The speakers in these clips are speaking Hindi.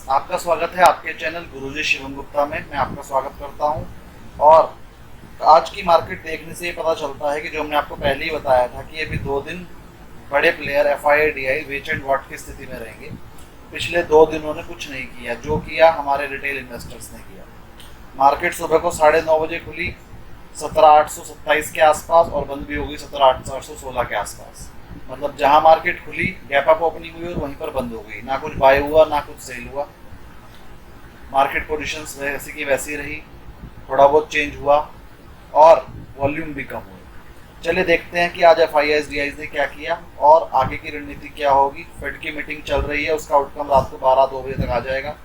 आपका स्वागत है आपके चैनल गुरुजी शिवम गुप्ता में। मैं आपका स्वागत करता हूं। और आज की मार्केट देखने से ये पता चलता है कि जो हमने आपको पहले ही बताया था कि अभी 2 दिन बड़े player F I I D I wait and watch की स्थिति में रहेंगे। पिछले 2 दिनों ने कुछ नहीं किया, जो किया हमारे रिटेल इन्वेस्टर्स ने किया। मार्केट सुबह को 9:30 बजे खुली 17,827 के आसपास और बंद भी होगी 17,816 के आसपास। मतलब जहां मार्केट खुली गैप अप ओपनिंग हुई और वहीं पर बंद हो गई। ना कुछ बाय हुआ ना कुछ सेल हुआ। मार्केट पोजीशंस वैसी की वैसी रही, थोड़ा बहुत चेंज हुआ और वॉल्यूम भी कम हुई। चलिए देखते हैं कि आज F I S D I ने क्या किया और आगे की रणनीति क्या होगी। फेड की मीटिंग चल रही है, उसका आउटकम रात को 12-2 बजे तक आ जाएगा।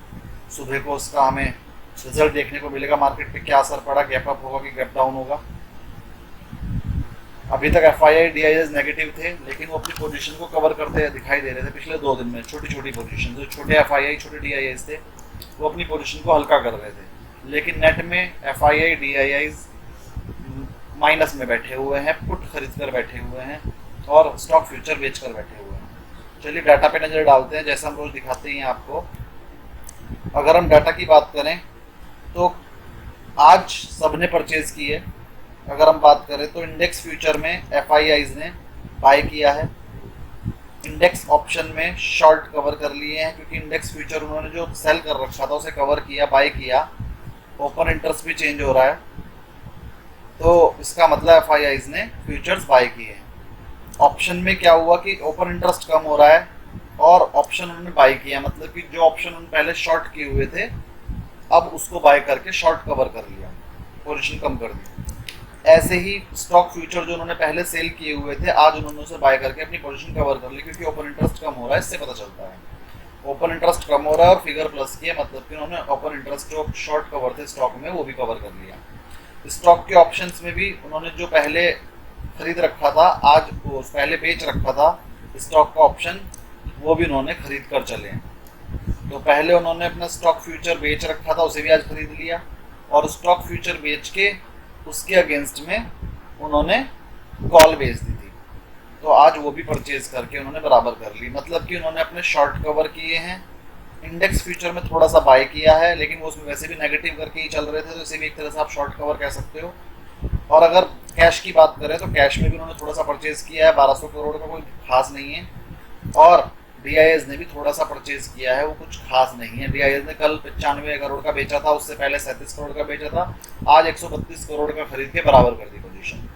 सुबह को उसका हमें रिजल्ट देखने को मिलेगा। मार्केट पे क्या असर पड़ा, गैप अप होगा कि गैप डाउन होगा। अभी तक F I I D I S negative थे, लेकिन वो अपनी पोजीशन को कवर करते दिखाई दे रहे थे। पिछले 2 दिन में छोटी छोटी पोजीशन, जो छोटे एफ आई आई छोटे डी आई एस थे, वो अपनी पोजीशन को हल्का कर रहे थे। लेकिन नेट में F I I D I I minus में बैठे हुए हैं, पुट खरीद कर बैठे हुए हैं और स्टॉक फ्यूचर बेच कर बैठे हुए हैं। चलिए डाटा पे नजर डालते हैं, जैसा हम रोज दिखाते हैं आपको। अगर हम डाटा की बात करें तो आज सबने परचेज की है। अगर हम बात करें तो इंडेक्स फ्यूचर में एफ आई आईज ने बाय किया है। इंडेक्स ऑप्शन में शॉर्ट कवर कर लिए हैं, क्योंकि इंडेक्स फ्यूचर उन्होंने जो सेल कर रखा था उसे कवर किया, बाय किया। ओपन इंटरेस्ट भी चेंज हो रहा है, तो इसका मतलब एफ आई आईज ने फ्यूचर्स बाय किए हैं। ऑप्शन में क्या हुआ कि ओपन इंटरेस्ट कम हो रहा है और ऑप्शन उन्होंने बाय किया। मतलब कि जो ऑप्शन उन्होंने पहले शॉर्ट किए हुए थे, अब उसको बाय करके शॉर्ट कवर कर लिया, पोजीशन कम कर दी। ऐसे ही स्टॉक फ्यूचर जो उन्होंने पहले सेल किए हुए थे, आज उन्होंने उसे बाय करके अपनी पोजीशन कवर कर ली, क्योंकि ओपन इंटरेस्ट कम हो रहा है। इससे पता चलता है ओपन इंटरेस्ट कम हो रहा है और फिगर प्लस किया, मतलब कि उन्होंने ओपन इंटरेस्ट जो शॉर्ट कवर थे स्टॉक में वो भी कवर कर लिया। स्टॉक के ऑप्शंस में भी उन्होंने जो पहले खरीद रखा था, आज वो पहले बेच रखा था स्टॉक का ऑप्शन, वो भी उन्होंने खरीद कर चले हैं। तो पहले उन्होंने अपना स्टॉक फ्यूचर बेच रखा था, उसे भी आज खरीद लिया और स्टॉक फ्यूचर बेच के उसके अगेंस्ट में उन्होंने कॉल बेच दी थी, तो आज वो भी परचेज करके उन्होंने बराबर कर ली। मतलब कि उन्होंने अपने शॉर्ट कवर किए हैं। इंडेक्स फ्यूचर में थोड़ा सा बाय किया है, लेकिन वो उसमें वैसे भी नेगेटिव करके ही चल रहे थे, तो इसे भी एक तरह से आप शॉर्ट कवर कह सकते हो। और अगर कैश की बात करें तो कैश में भी उन्होंने थोड़ा सा परचेज किया है, 1200 करोड़ का कोई खास नहीं है। और डी आई एस ने भी थोड़ा सा परचेज किया है, वो कुछ खास नहीं है। डी आई एस ने कल 95 करोड़ का बेचा था, उससे पहले 37 करोड़ का बेचा था, आज 132 करोड़ का खरीद के बराबर कर दी पोजीशन।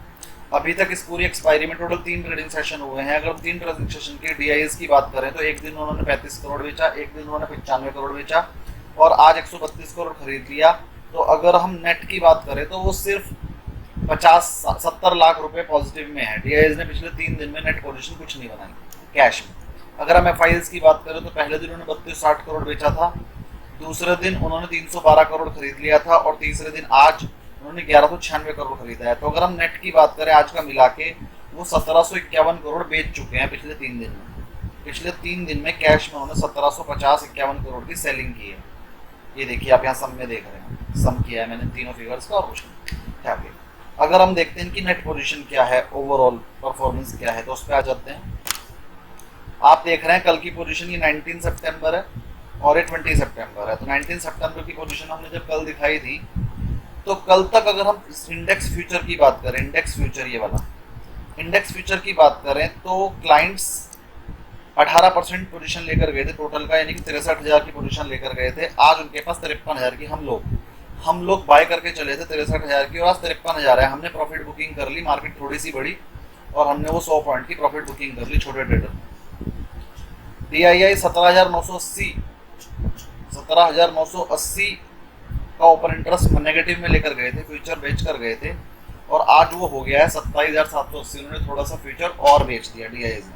अभी तक इस पूरी एक्सपायरी में टोटल 3 ट्रेडिंग सेशन हुए हैं। अगर 3 ट्रेडिंग सेशन की डी आई एस की बात करें तो एक दिन उन्होंने 35 करोड़ बेचा, एक दिन उन्होंने 95 करोड़ बेचा और आज 132 करोड़ खरीद लिया। तो अगर हम नेट की बात करें तो वो सिर्फ 50-70 लाख रुपए पॉजिटिव में है। डी आई एस ने पिछले 3 दिन में नेट पोजीशन कुछ नहीं बनाई कैश में। अगर हम एफ आई एस की बात करें तो पहले दिन उन्होंने 3260 करोड़ बेचा था, दूसरे दिन उन्होंने 312 करोड़ खरीद लिया था और तीसरे दिन आज उन्होंने 1196 करोड़ खरीदा है। तो अगर हम नेट की बात करें आज का मिला के, वो 1751 करोड़ बेच चुके हैं पिछले 3 दिन में। पिछले 3 दिन में कैश में उन्होंने 1750-51 करोड़ की सेलिंग की है। ये देखिए आप यहाँ सम में देख रहे हैं, सम किया है मैंने तीनों फिगर्स का और कुछ नहीं। अगर हम देखते हैं कि नेट पोजीशन क्या है, ओवरऑल परफॉर्मेंस क्या है, तो उस पर आ जाते हैं। आप देख रहे हैं कल की पोजीशन ये 19 सितंबर है और ये 20 सितंबर है। तो 19 सितंबर की पोजीशन हमने जब कल दिखाई थी, तो कल तक अगर हम इंडेक्स फ्यूचर की बात करें, इंडेक्स फ्यूचर ये वाला इंडेक्स फ्यूचर की बात करें तो क्लाइंट्स 18% पोजीशन लेकर गए थे टोटल का, यानी कि 63,000 की पोजीशन लेकर गए थे। आज उनके पास 53,000 की हम लोग बाय करके चले थे 63,000 की और आज 53,000 है। हमने प्रॉफिट बुकिंग कर ली, मार्केट थोड़ी सी बढ़ी और हमने वो 100 पॉइंट की प्रॉफिट बुकिंग कर ली छोटे ट्रेडर। डी आई आई 17,980 का ओपन इंटरेस्ट नेगेटिव में लेकर गए थे, फ्यूचर बेच कर गए थे और आज वो हो गया है 27,780। उन्होंने थोड़ा सा फ्यूचर और बेच दिया डी आई आई ने।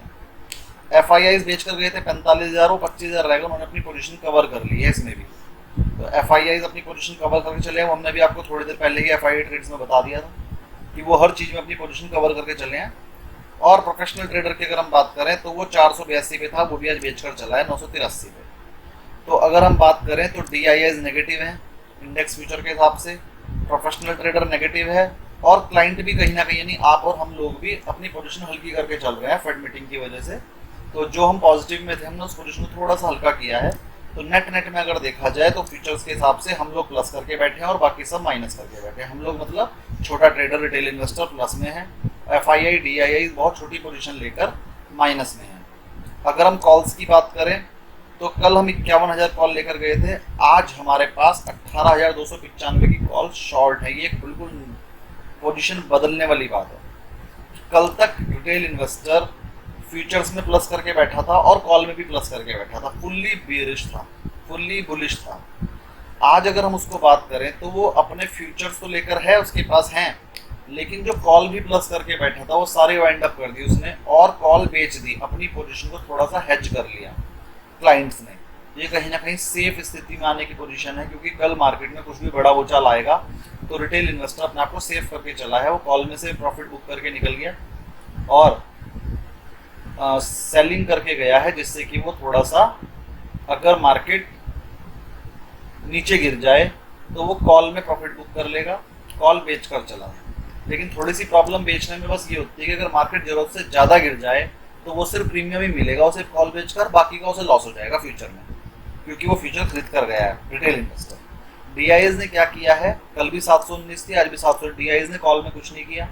एफ आई आई बेच कर गए थे 45,000, वो 25,000 रहेगा, उन्होंने अपनी पोजीशन कवर कर ली है इसमें भी। तो एफ आई आई अपनी पोजीशन कवर करके चले हैं। हमने भी आपको थोड़ी देर पहले ही एफ आई आई ट्रेड्स में बता दिया था कि वो हर चीज़ में अपनी पोजीशन कवर करके चले हैं। और प्रोफेशनल ट्रेडर की अगर हम बात करें तो वो 482 पे था, वो भी आज बेचकर चला है 983 पे। तो अगर हम बात करें तो डी आई आई नेगेटिव है इंडेक्स फ्यूचर के हिसाब से, प्रोफेशनल ट्रेडर नेगेटिव है और क्लाइंट भी कहीं ना कहीं, यानी आप और हम लोग भी अपनी पोजीशन हल्की करके चल रहे हैं फेड मीटिंग की वजह से। तो जो हम पॉजिटिव में थे हमने उस पोजीशन को थोड़ा सा हल्का किया है, तो नेट नेट में अगर देखा जाए तो फ्यूचर्स के हिसाब से हम लोग प्लस करके बैठे हैं और बाकी सब माइनस करके बैठे हैं। हम लोग मतलब छोटा ट्रेडर रिटेल इन्वेस्टर प्लस में है, FII DII बहुत छोटी पोजीशन लेकर माइनस में है। अगर हम कॉल्स की बात करें तो कल हम 51,000 कॉल लेकर गए थे, आज हमारे पास 18,295 की कॉल शॉर्ट है। ये बिल्कुल पोजीशन बदलने वाली बात है। कल तक रिटेल इन्वेस्टर फ्यूचर्स में प्लस करके बैठा था और कॉल में भी प्लस करके बैठा था, फुल्ली बेरिश था, फुल्ली बुलिश था। आज अगर हम उसको बात करें तो वो अपने फ्यूचर्स तो लेकर है, उसके पास हैं, लेकिन जो कॉल भी प्लस करके बैठा था वो सारे वाइंड अप कर दी उसने और कॉल बेच दी, अपनी पोजीशन को थोड़ा सा हेज कर लिया क्लाइंट्स ने। ये कहीं ना कहीं सेफ स्थिति में आने की पोजीशन है, क्योंकि कल मार्केट में कुछ भी बड़ा उछाल आएगा तो रिटेल इन्वेस्टर अपने आप को सेफ करके चला है। वो कॉल में से प्रॉफिट बुक करके निकल गया और सेलिंग करके गया है, जिससे कि वो थोड़ा सा अगर मार्केट नीचे गिर जाए तो वो कॉल में प्रॉफिट बुक कर लेगा, कॉल बेच कर चला है। लेकिन थोड़ी सी प्रॉब्लम बेचने में बस ये होती है कि अगर मार्केट जरूरत से ज़्यादा गिर जाए तो वो सिर्फ प्रीमियम ही मिलेगा उसे कॉल बेचकर, बाकी का उसे लॉस हो जाएगा फ्यूचर में, क्योंकि वो फ्यूचर खरीद कर गया है रिटेल इन्वेस्टर। DIIs ने क्या किया है, कल भी 719 थी, आज भी 700। DIIs ने कॉल में कुछ नहीं किया।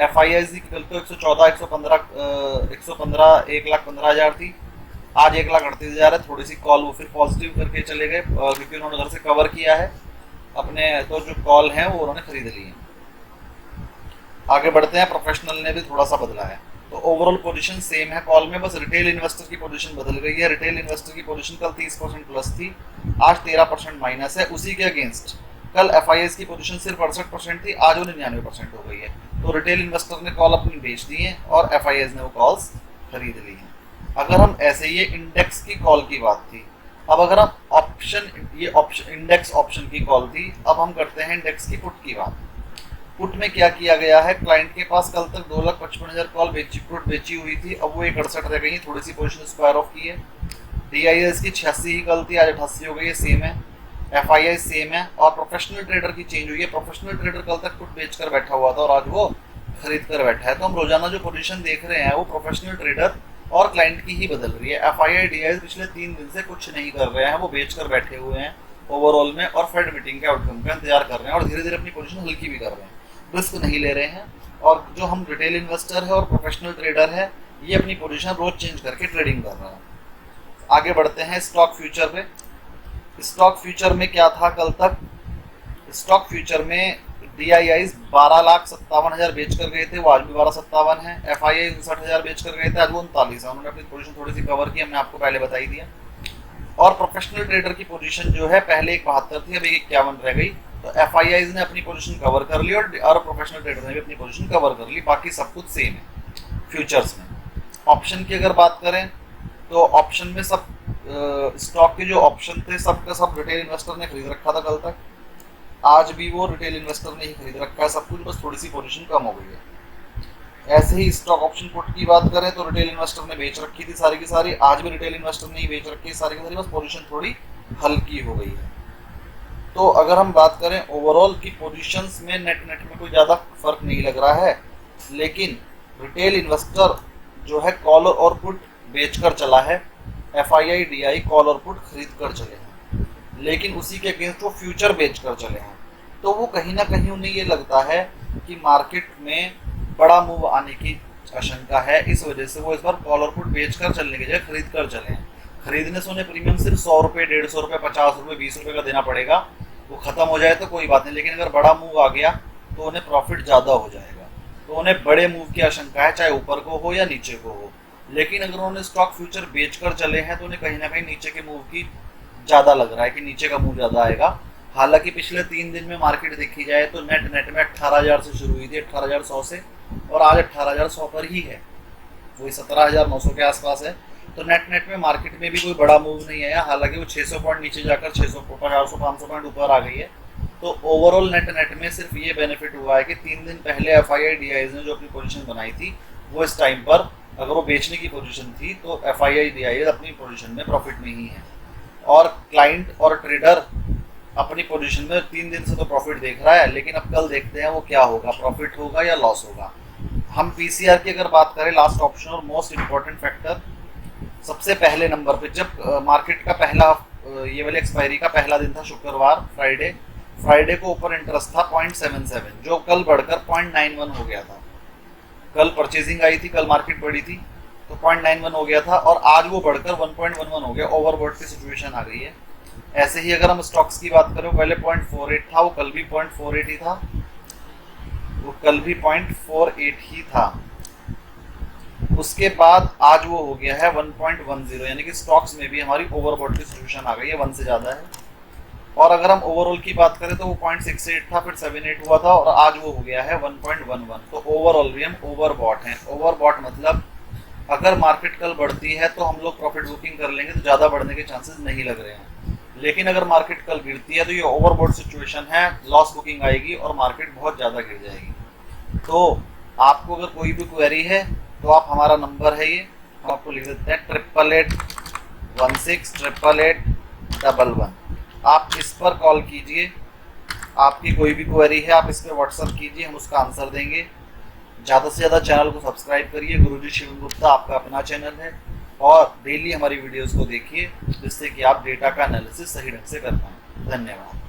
FIIs की कल तो 114, 115, 1,15,000 थी, आज 1,38,000 है। थोड़ी सी कॉल वो फिर पॉजिटिव करके चले गए क्योंकि उन्होंने उधर से कवर किया है अपने, तो जो कॉल है वो उन्होंने खरीद ली है। आगे बढ़ते हैं, प्रोफेशनल ने भी थोड़ा सा बदला है। तो ओवरऑल पोजीशन सेम है कॉल में, बस रिटेल इन्वेस्टर की पोजीशन बदल गई है। रिटेल इन्वेस्टर की पोजीशन कल 30% प्लस थी, आज 13% माइनस है। उसी के अगेंस्ट कल FIIs की पोजीशन सिर्फ 68% थी, आज वो 99% हो गई है। तो रिटेल इन्वेस्टर ने कॉल अपनी बेच दी है और FIIs ने वो कॉल्स खरीद ली हैं। अगर हम ऐसे, ये इंडेक्स की कॉल की बात थी, अब अगर हम ऑप्शन, ये ऑप्शन इंडेक्स ऑप्शन की कॉल थी, अब हम करते हैं इंडेक्स की पुट की बात। पुट में क्या किया गया है, क्लाइंट के पास कल तक 2,55,000 कॉल पुट बेची हुई थी, अब वो 168 रह गई, थोड़ी सी पोजीशन स्क्वायर ऑफ की है। DIIs की 86 ही कल थी, आज 88 हो गई है, सेम है। FII सेम है और प्रोफेशनल ट्रेडर की चेंज हुई है। प्रोफेशनल ट्रेडर कल तक पुट बेचकर बैठा हुआ था और आज वो खरीद कर बैठा है। तो हम रोजाना जो पोजीशन देख रहे हैं वो प्रोफेशनल ट्रेडर और क्लाइंट की ही बदल रही है। FII DIIs पिछले 3 दिन से कुछ नहीं कर रहे हैं, वो बेचकर बैठे हुए हैं ओवरऑल में और फेड मीटिंग के आउटकम का इंतजार कर रहे हैं और धीरे धीरे अपनी पोजीशन हल्की भी कर रहे हैं, रिस्क नहीं ले रहे हैं। और जो हम रिटेल इन्वेस्टर है और प्रोफेशनल ट्रेडर है, ये अपनी पोजीशन रोज चेंज करके ट्रेडिंग कर रहा है। आगे बढ़ते हैं स्टॉक फ्यूचर पे। स्टॉक फ्यूचर में क्या था कल तक, स्टॉक फ्यूचर में DIIs 12,57,000 बेच कर गए थे, वो आज भी 12,57 है। FII 59,000 बेच कर गए थे, आज वो 39 है। उन्होंने अपनी पोजीशन थोड़ी सी कवर की, हमने आपको पहले बताई दिया। और प्रोफेशनल ट्रेडर की पोजीशन जो है पहले 172 थी, अभी 51 रह गई। तो FIIs ने अपनी पोजीशन कवर कर ली और प्रोफेशनल ट्रेडर ने भी अपनी पोजीशन कवर कर ली, बाकी सब कुछ सेम है फ्यूचर्स में। ऑप्शन की अगर बात करें तो ऑप्शन में सब स्टॉक के जो ऑप्शन थे सबका सब रिटेल इन्वेस्टर ने खरीद रखा था कल तक, आज भी वो रिटेल इन्वेस्टर ने ही खरीद रखा है सब कुछ, बस थोड़ी सी पोजीशन कम हो गई है। ऐसे ही स्टॉक ऑप्शन पुट की बात करें तो रिटेल इन्वेस्टर ने बेच रखी थी सारी की सारी, आज भी रिटेल इन्वेस्टर ने ही बेच रखी है सारी की सारी, बस पोजीशन थोड़ी हल्की हो गई है। तो अगर हम बात करें ओवरऑल की पोजीशंस में नेट में कोई ज़्यादा फर्क नहीं लग रहा है, लेकिन रिटेल इन्वेस्टर जो है कॉल और पुट बेचकर चला है, FII DI कॉल और पुट खरीद कर चले हैं, लेकिन उसी के अगेंस्ट वो फ्यूचर बेचकर चले हैं। तो वो कहीं ना कहीं उन्हें ये लगता है कि मार्केट में बड़ा मूव आने की आशंका है, इस वजह से वो इस बार कॉल और पुट बेचकर चलने की जगह खरीद कर चले हैं। खरीदने से उन्हें प्रीमियम सिर्फ 100 रुपये, 150 रुपये, 50 रुपये, 20 रुपये का देना पड़ेगा। वो खत्म हो जाए तो कोई बात नहीं, लेकिन अगर बड़ा मूव आ गया तो उन्हें प्रॉफिट ज़्यादा हो जाएगा। तो उन्हें बड़े मूव की आशंका है, चाहे ऊपर को हो या नीचे को हो। लेकिन अगर उन्होंने स्टॉक फ्यूचर बेचकर चले हैं तो उन्हें कहीं ना कहीं नीचे के मूव की ज़्यादा लग रहा है कि नीचे का मूव ज़्यादा आएगा। हालांकि पिछले 3 दिन में मार्केट देखी जाए तो नेट में 18,000 से शुरू हुई थी, 18,100 से, और आज 18,100 पर ही है, वही 17,900 के आसपास है। तो नेट में मार्केट में भी कोई बड़ा मूव नहीं आया, हालांकि वो 600 पॉइंट नीचे जाकर 600, 400, 500 पॉइंट ऊपर आ गई है। तो ओवरऑल नेट में सिर्फ ये बेनिफिट हुआ है कि 3 दिन पहले FII DIs ने जो अपनी पोजीशन बनाई थी, वो इस टाइम पर अगर वो बेचने की पोजीशन थी तो FII DIs अपनी पोजीशन में प्रॉफिट में ही है, और क्लाइंट और ट्रेडर अपनी पोजीशन में 3 दिन से तो प्रॉफिट देख रहा है। लेकिन अब कल देखते हैं वो क्या होगा, प्रॉफिट होगा या लॉस होगा। हम PCR की अगर बात करें, लास्ट ऑप्शन और मोस्ट इम्पॉर्टेंट फैक्टर, सबसे पहले नंबर पे जब मार्केट का पहला ये वाली एक्सपायरी का पहला दिन था शुक्रवार, फ्राइडे को ऊपर इंटरेस्ट था 0.77, जो कल बढ़कर 0.91 हो गया था। कल परचेजिंग आई थी, कल मार्केट बढ़ी थी, तो 0.91 हो गया था और आज वो बढ़कर 1.11 हो गया। ओवरबॉट की सिचुएशन आ गई है। ऐसे ही अगर हम स्टॉक्स की बात करें, पहले 0.48 था, वो कल भी 0.48 ही था, वो कल भी 0.48 ही था। उसके बाद आज वो हो गया है 1.10, यानी कि स्टॉक्स में भी हमारी ओवरबॉट की सिचुएशन आ गई है, 1 से ज़्यादा है। और अगर हम ओवरऑल की बात करें तो वो 0.68 था, फिर 78 हुआ था और आज वो हो गया है 1.11। तो ओवरऑल भी हम ओवरबॉट हैं। ओवरबॉट मतलब अगर मार्केट कल बढ़ती है तो हम लोग प्रॉफिट बुकिंग कर लेंगे, तो ज़्यादा बढ़ने के चांसेस नहीं लग रहे हैं। लेकिन अगर मार्केट कल गिरती है तो ये ओवरबॉट सिचुएशन है, लॉस बुकिंग आएगी और मार्केट बहुत ज़्यादा गिर जाएगी। तो आपको अगर कोई भी क्वेरी है तो आप, हमारा नंबर है ये, हम आपको लिख देते हैं 8881688811। आप इस पर कॉल कीजिए, आपकी कोई भी क्वेरी है आप इस पर व्हाट्सअप कीजिए, हम उसका आंसर देंगे। ज़्यादा से ज़्यादा चैनल को सब्सक्राइब करिए। गुरुजी शिवम गुप्ता आपका अपना चैनल है, और डेली हमारी वीडियोस को देखिए, जिससे कि आप डेटा का एनालिसिस सही ढंग से कर पाएँ। धन्यवाद।